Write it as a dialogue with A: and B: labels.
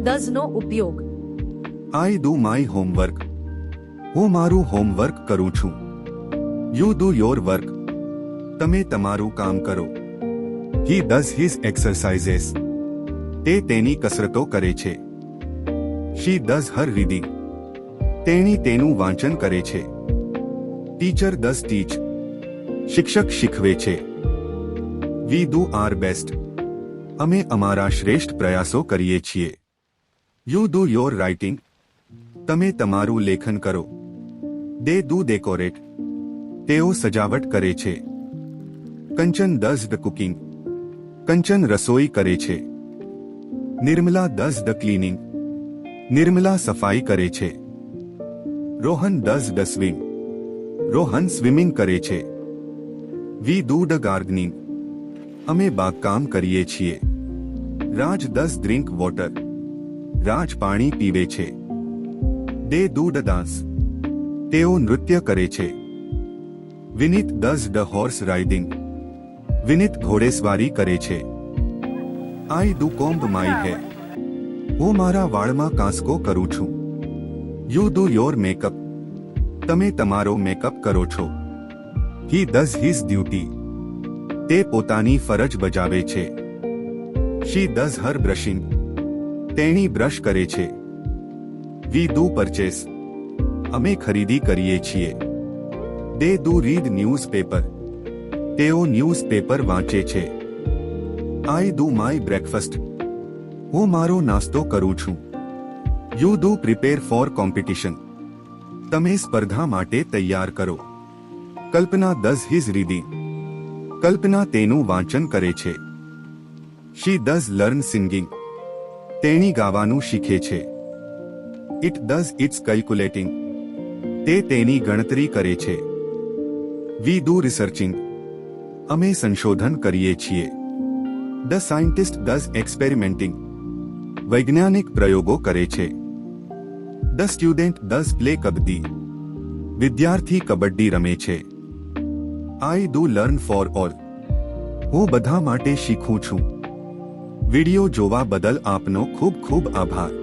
A: Does નો ઉપયોગ.
B: I do my homework. હું મારું હોમવર્ક કરું છું. You do your work. તમે તમારું કામ કરો. He does his exercises. તે તેની કસરતો કરે છે. She does her reading. તેણી તેનું વાંચન કરે છે. Teacher does teach. શિક્ષક શીખવે છે. We do our best. અમે અમારા શ્રેષ્ઠ પ્રયાસો કરીએ છીએ. You do your writing. તમે તમારું લેખન કરો. They do decorate. તેઓ સજાવટ કરે છે. કંચન ડઝ ધ કુકિંગ. કંચન રસોઈ કરે છે. Nirmala does the cleaning. Nirmala સફાઈ કરે છે. Rohan does the swim. Rohan swimming કરે છે. We do the gardening. અમે બાગકામ કરીએ છીએ. Raj does drink water. Raj પાણી પીવે છે. They do the dance. તેઓ નૃત્ય કરે છે. Vineet does the horse riding. Vineet ઘોડેસવારી કરે છે. I do comb my hair. હું મારા વાળમાં કાંસકો કરું છું. You do your makeup. તમે તમારો મેકઅપ કરો છો. He does his duty. તે પોતાની ફરજ બજાવે છે. She does her brushing. તેણી બ્રશ કરે છે. We do purchase. અમે ખરીદી કરીએ છીએ. They do read newspaper. તેઓ ન્યૂઝપેપર વાંચે છે. I do my breakfast. હું મારો નાસ્તો કરું છું. You do prepare for competition. તમે સ્પર્ધા માટે તૈયાર કરો. Kalpana does his reading. Kalpana તેનું વાંચન કરે છે. She does learn singing. તેણી ગાવાનું શીખે છે. It does its calculating. તે તેની ગણતરી કરે છે. We do researching. અમે સંશોધન કરીએ છીએ. The scientist does experimenting. વૈજ્ઞાનિક પ્રયોગો કરે છે. The student does play kabaddi. વિદ્યાર્થી કબડ્ડી રમે છે. I do learn for all. હું બધા માટે શીખું છું. વિડિયો જોવા બદલ આપનો ખૂબ ખૂબ આભાર.